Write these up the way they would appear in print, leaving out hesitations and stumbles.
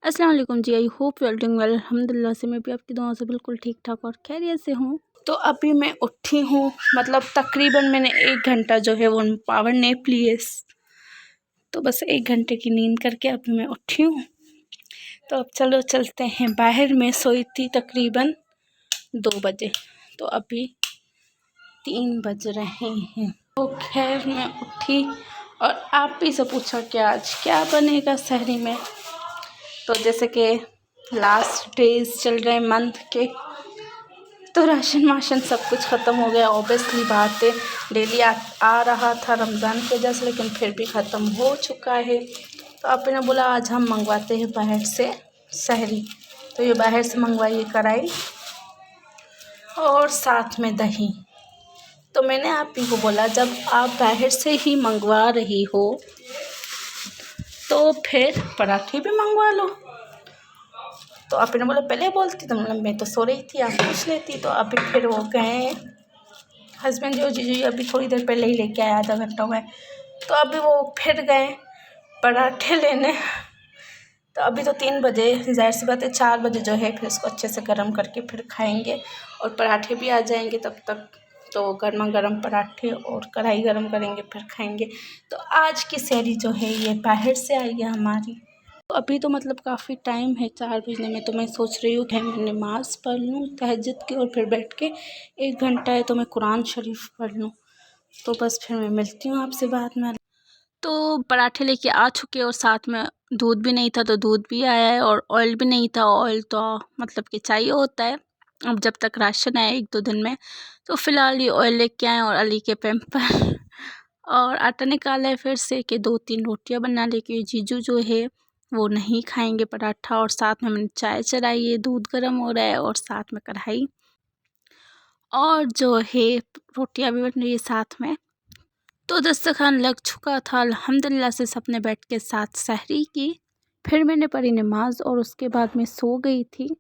अस्सलाम वालेकुम जी। I hope you are doing well. अल्हम्दुलिल्लाह से मैं भी आपकी दुआओं से बिल्कुल ठीक ठाक और खैरियत से हूँ। तो अभी मैं उठी हूँ, मतलब तकरीबन मैंने 1 घंटा जो है वो पावर नैप ली है। तो बस 1 घंटे की नींद करके अभी मैं उठी हूँ। तो अब चलो चलते हैं बाहर। मैं सोई थी तकरीबन 2 बजे, तो अभी 3 बज रहे हैं। तो खैर मैं उठी और आप ही से पूछा कि आज क्या बनेगा सहरी में। तो जैसे कि लास्ट डेज चल रहे मंथ के, तो राशन वाशन सब कुछ ख़त्म हो गया। ऑब्वियसली बात है, डेली आ रहा था रमज़ान की वजह से, लेकिन फिर भी ख़त्म हो चुका है। तो आपने ने बोला आज हम मंगवाते हैं बाहर से सहरी। तो ये बाहर से मंगवाइए कढ़ाई और साथ में दही। तो मैंने आप ही को बोला जब आप बाहर से ही मंगवा रही हो तो फिर पराठे भी मंगवा लो। तो आपने बोला पहले बोलती, तो मतलब मैं तो सो रही थी, आप पूछ लेती। तो अभी फिर वो गए हस्बैंड जो जीजू अभी थोड़ी देर पहले ही लेके आया, आधा घंटा हुआ है। तो अभी वो फिर गए पराठे लेने। तो अभी तो 3 बजे, ज़ाहिर सी बात है 4 बजे जो है फिर इसको अच्छे से गर्म करके फिर खाएंगे और पराठे भी आ जाएंगे तब तक। तो गर्मा गर्म पराठे और कढ़ाई गर्म करेंगे फिर खाएंगे। तो आज की सहरी जो है ये बाहर से आई है हमारी। तो अभी तो मतलब काफ़ी टाइम है 4 बजने में। तो मैं सोच रही हूँ कि मैं नमाज़ पढ़ लूँ तहज्जुद की और फिर बैठ के 1 घंटा है तो मैं कुरान शरीफ पढ़ लूँ। तो बस फिर मैं मिलती हूँ आपसे बाद में। तो पराठे लेके आ चुके और साथ में दूध भी नहीं था, तो दूध भी आया है और ऑयल भी नहीं था। ऑयल तो मतलब कि चाहिए होता है अब जब तक राशन आए 1-2 दिन में। तो फ़िलहाल ये ऑयल लेके आए और अली के पैम्पर और आटा निकाला है फिर से कि 2-3 रोटियां बना ले, कि जीजू जो है वो नहीं खाएंगे पराठा। और साथ में मैंने चाय चढ़ाई है, दूध गर्म हो रहा है और साथ में कढ़ाई और जो है रोटियां भी बन रही है साथ में। तो दस्तरखान लग चुका था अल्हम्दुलिल्लाह से। सबने बैठ के साथ सहरी की, फिर मैंने पढ़ी नमाज और उसके बाद मैं सो गई थी।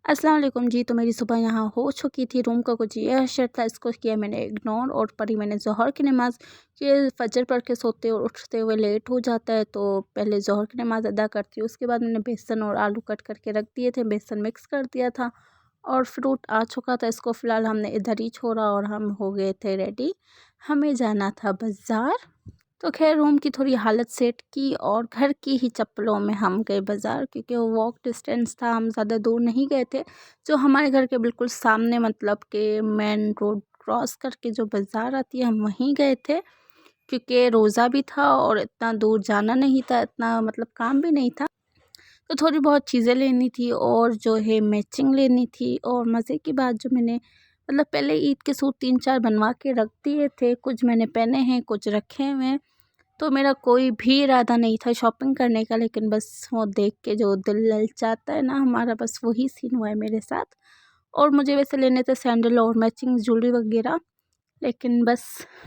अस्सलाम वालेकुम जी। तो मेरी सुबह यहाँ हो चुकी थी। रूम का कुछ ये हशर था, इसको किया मैंने इग्नोर और पढ़ी मैंने ज़ोहर की नमाज़। कि फजर पढ़ के सोते और उठते हुए लेट हो जाता है, तो पहले ज़ोहर की नमाज़ अदा करती हूँ। उसके बाद मैंने बेसन और आलू कट करके रख दिए थे, बेसन मिक्स कर दिया था और फ्रूट आ चुका था। इसको फ़िलहाल हमने इधर ही छोड़ा और हम हो गए थे रेडी। हमें जाना था बाज़ार। तो खैर रूम की थोड़ी हालत सेट की और घर की ही चप्पलों में हम गए बाज़ार, क्योंकि वो वॉक डिस्टेंस था, हम ज़्यादा दूर नहीं गए थे। जो हमारे घर के बिल्कुल सामने, मतलब कि मेन रोड क्रॉस करके जो बाज़ार आती है, हम वहीं गए थे। क्योंकि रोज़ा भी था और इतना दूर जाना नहीं था, इतना मतलब काम भी नहीं था। तो थोड़ी बहुत चीज़ें लेनी थी और जो है मैचिंग लेनी थी। और मज़े की बात, जो मैंने मतलब पहले ईद के सूट 3-4 बनवा के रख दिए थे, कुछ मैंने पहने हैं, कुछ रखे हुए हैं। तो मेरा कोई भी इरादा नहीं था शॉपिंग करने का, लेकिन बस वो देख के जो दिल ललचाता है ना हमारा, बस वही सीन हुआ है मेरे साथ। और मुझे वैसे लेने थे सैंडल और मैचिंग ज्वेलरी वगैरह, लेकिन बस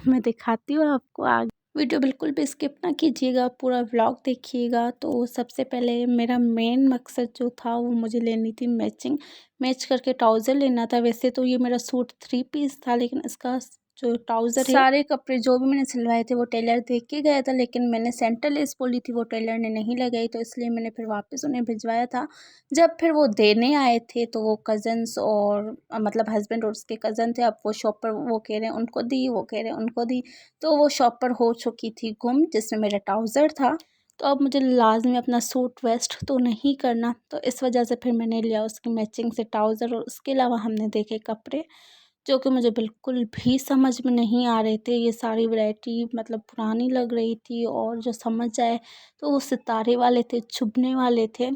मैं दिखाती हूँ आपको आगे। वीडियो बिल्कुल भी स्किप ना कीजिएगा, पूरा व्लॉग देखिएगा। तो सबसे पहले मेरा मेन मकसद जो था वो मुझे लेनी थी मैचिंग, मैच करके ट्राउज़र लेना था। वैसे तो ये मेरा सूट 3 पीस था, लेकिन इसका जो ट्राउज़र है, सारे कपड़े जो भी मैंने सिलवाए थे वो टेलर देख के गया था, लेकिन मैंने सेंटर लेस बोली थी, वो टेलर ने नहीं लगाई। तो इसलिए मैंने फिर वापस उन्हें भिजवाया था। जब फिर वो देने आए थे तो वो कज़न्स और मतलब हस्बैंड और उसके कज़न थे। अब वो शॉप पर वो कह रहे हैं उनको दी, वो कह रहे हैं उनको दी। तो वो शॉप पर हो चुकी थी गुम, जिसमें मेरा ट्राउज़र था। तो अब मुझे लाज़मी अपना सूट वेस्ट तो नहीं करना, तो इस वजह से फिर मैंने लिया उसकी मैचिंग से ट्राउज़र। और उसके अलावा हमने देखे कपड़े जो कि मुझे बिल्कुल भी समझ में नहीं आ रहे थे। ये सारी वैरायटी मतलब पुरानी लग रही थी, और जो समझ आए तो वो सितारे वाले थे, चुभने वाले थे।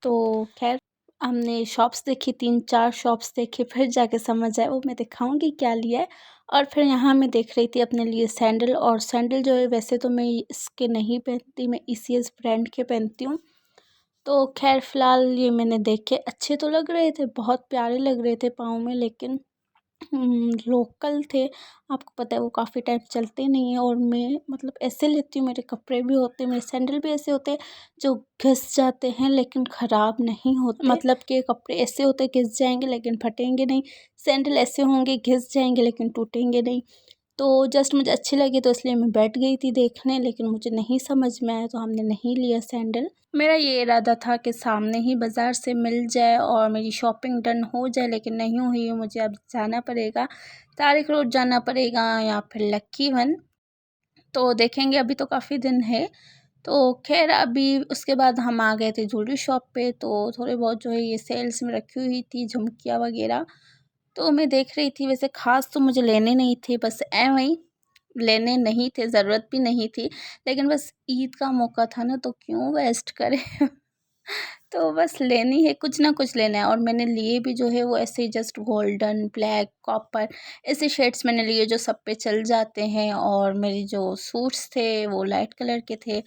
तो खैर हमने शॉप्स देखी, 3-4 शॉप्स देखे, फिर जाके समझ आया। वो मैं दिखाऊंगी क्या लिया है। और फिर यहाँ मैं देख रही थी अपने लिए सैंडल। और सैंडल जो है वैसे तो मैं इसके नहीं पहनती, मैं ECS ब्रांड के पहनती हूँ। तो खैर फ़िलहाल ये मैंने देखे, अच्छे तो लग रहे थे, बहुत प्यारे लग रहे थे पाँव में, लेकिन लोकल थे। आपको पता है वो काफ़ी टाइम चलते नहीं हैं। और मैं मतलब ऐसे लेती हूँ, मेरे कपड़े भी होते हैं, मेरे सैंडल भी ऐसे होते हैं जो घिस जाते हैं लेकिन ख़राब नहीं होते। मतलब कि कपड़े ऐसे होते हैं घिस जाएंगे लेकिन फटेंगे नहीं, सैंडल ऐसे होंगे घिस जाएंगे लेकिन टूटेंगे नहीं। तो जस्ट मुझे अच्छी लगी तो इसलिए मैं बैठ गई थी देखने, लेकिन मुझे नहीं समझ में आया तो हमने नहीं लिया सैंडल। मेरा ये इरादा था कि सामने ही बाज़ार से मिल जाए और मेरी शॉपिंग डन हो जाए, लेकिन नहीं हुई। मुझे अब जाना पड़ेगा, तारिक रोड जाना पड़ेगा या फिर लक्की वन, तो देखेंगे। अभी तो काफ़ी दिन है। तो खैर अभी उसके बाद हम आ गए थे ज्वेलरी शॉप पे। तो थोड़े बहुत जो है ये सेल्स में रखी हुई थी झुमकियाँ वगैरह, तो मैं देख रही थी। वैसे ख़ास तो मुझे लेने नहीं थे, बस वहीं लेने नहीं थे, ज़रूरत भी नहीं थी, लेकिन बस ईद का मौका था ना, तो क्यों वेस्ट करें। तो बस लेनी है, कुछ ना कुछ लेना है। और मैंने लिए भी जो है वो ऐसे ही जस्ट गोल्डन, ब्लैक, कॉपर ऐसे शेड्स मैंने लिए जो सब पे चल जाते हैं। और मेरी जो सूट्स थे वो लाइट कलर के थे।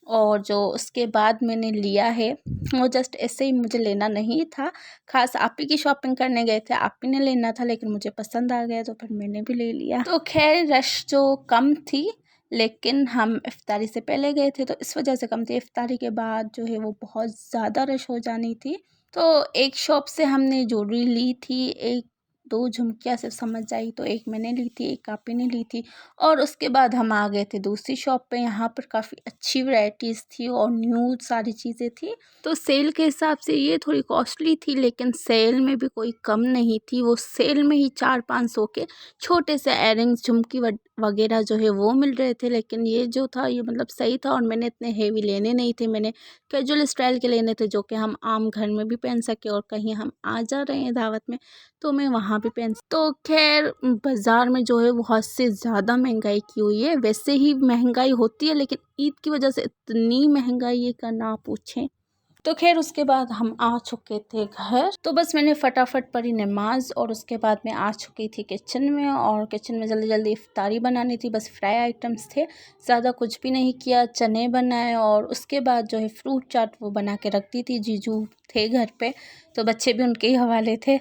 और जो उसके बाद मैंने लिया है वो जस्ट ऐसे ही, मुझे लेना नहीं था ख़ास। आप ही की शॉपिंग करने गए थे, आप ही ने लेना था, लेकिन मुझे पसंद आ गया तो फिर मैंने भी ले लिया। तो खैर रश जो कम थी, लेकिन हम इफ्तारी से पहले गए थे तो इस वजह से कम थी। इफ्तारी के बाद जो है वो बहुत ज़्यादा रश हो जानी थी। तो एक शॉप से हमने ज्वेलरी ली थी, एक दो झुमकियाँ सिर्फ समझ आई, तो एक मैंने ली थी, एक आपी ने ली थी। और उसके बाद हम आ गए थे दूसरी शॉप पे। यहाँ पर काफ़ी अच्छी वैरायटीज़ थी और न्यू सारी चीज़ें थी। तो सेल के हिसाब से ये थोड़ी कॉस्टली थी, लेकिन सेल में भी कोई कम नहीं थी। वो सेल में ही 400-500 के छोटे से एयरिंग्स, झुमकी वगैरह जो है वो मिल रहे थे। लेकिन ये जो था ये मतलब सही था। और मैंने इतने हेवी लेने नहीं थे, मैंने कैजुअल स्टाइल के लेने थे जो कि हम आम घर में भी पहन सके, और कहीं हम आ जा रहे हैं दावत में तो मैं वहाँ भी पहन। तो खैर बाज़ार में जो है वो हद से ज़्यादा महंगाई की हुई है। वैसे ही महंगाई होती है, लेकिन ईद की वजह से इतनी महंगाई है का ना पूछें। तो खैर उसके बाद हम आ चुके थे घर। तो बस मैंने फटाफट पढ़ी नमाज और उसके बाद मैं आ चुकी थी किचन में। और किचन में जल्दी जल्दी इफ्तारी बनानी थी, बस फ्राई आइटम्स थे, ज़्यादा कुछ भी नहीं किया। चने बनाए और उसके बाद जो है फ्रूट चाट वो बना के रख दी थी। जीजू थे घर पे तो बच्चे भी उनके ही हवाले थे।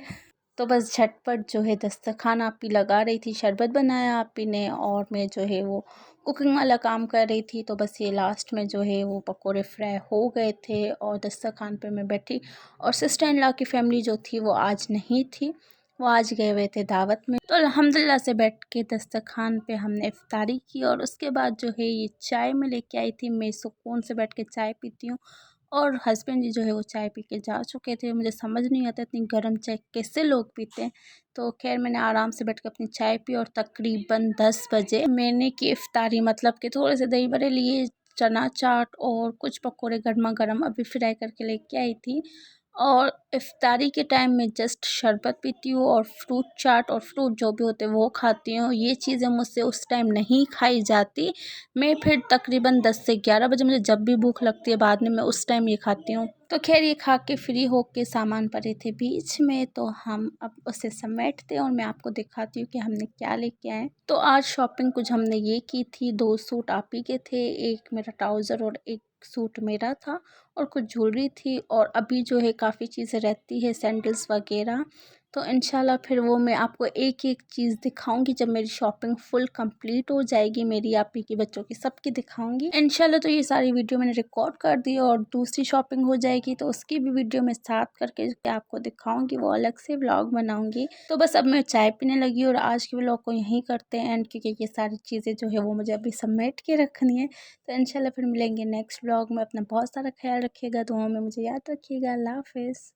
तो बस झटपट जो है दस्तरखान आपी लगा रही थी, शरबत बनाया आपी ने, और मैं जो है वो कुकिंग वाला काम कर रही थी। तो बस ये लास्ट में जो है वो पकोड़े फ्राई हो गए थे और दस्तरखान पे मैं बैठी। और सिस्टर इन लॉ की फैमिली जो थी वो आज नहीं थी, वो आज गए हुए थे दावत में। तो अल्हम्दुलिल्लाह से बैठ के दस्तरखान पे हमने इफ्तारी की। और उसके बाद जो है ये चाय में लेके आई थी, मैं सुकून से बैठ के चाय पीती हूँ। और हस्बैंड जी जो है वो चाय पी के जा चुके थे। मुझे समझ नहीं आता इतनी गर्म चाय कैसे लोग पीते हैं। तो खैर मैंने आराम से बैठ के अपनी चाय पी। और तकरीबन 10 बजे मैंने की इफ्तारी, मतलब कि थोड़े से दही बड़े लिए, चना चाट और कुछ पकोड़े गर्मा गर्म अभी फ्राई करके लेके आई थी। और इफ्तारी के टाइम में जस्ट शरबत पीती हूँ और फ्रूट चाट और फ्रूट जो भी होते हैं वो खाती हूँ। ये चीज़ें मुझसे उस टाइम नहीं खाई जाती। मैं फिर तकरीबन 10 से 11 बजे मुझे जब भी भूख लगती है बाद में, मैं उस टाइम ये खाती हूँ। तो खैर ये खा के फ्री हो के सामान पड़े थे बीच में, तो हम अब उसे समेटते हैं और मैं आपको दिखाती हूँ कि हमने क्या लेके आए। तो आज शॉपिंग कुछ हमने ये की थी, 2 सूट आप ही के थे, एक मेरा ट्राउज़र और एक सूट मेरा था, और कुछ ज्वेलरी थी। और अभी जो है काफ़ी चीज़ें रहती है, सैंडल्स वगैरह। तो इंशाल्लाह फिर वो मैं आपको एक एक चीज़ दिखाऊंगी जब मेरी शॉपिंग फुल कंप्लीट हो जाएगी। मेरी, आप ही की, बच्चों की, सबकी दिखाऊंगी इंशाल्लाह। तो ये सारी वीडियो मैंने रिकॉर्ड कर दी और दूसरी शॉपिंग हो जाएगी तो उसकी भी वीडियो मैं साथ करके आपको दिखाऊंगी, वो अलग से व्लॉग बनाऊंगी। तो बस अब मैं चाय पीने लगी और आज के व्लॉग को यहीं करते हैं एंड, क्योंकि ये सारी चीज़ें जो है वो मुझे अभी समेट के रखनी है। तो इंशाल्लाह फिर मिलेंगे नेक्स्ट व्लॉग में। अपना बहुत सारा ख्याल रखिएगा, दुआओं में मुझे याद रखिएगा। अल्लाह हाफिज़।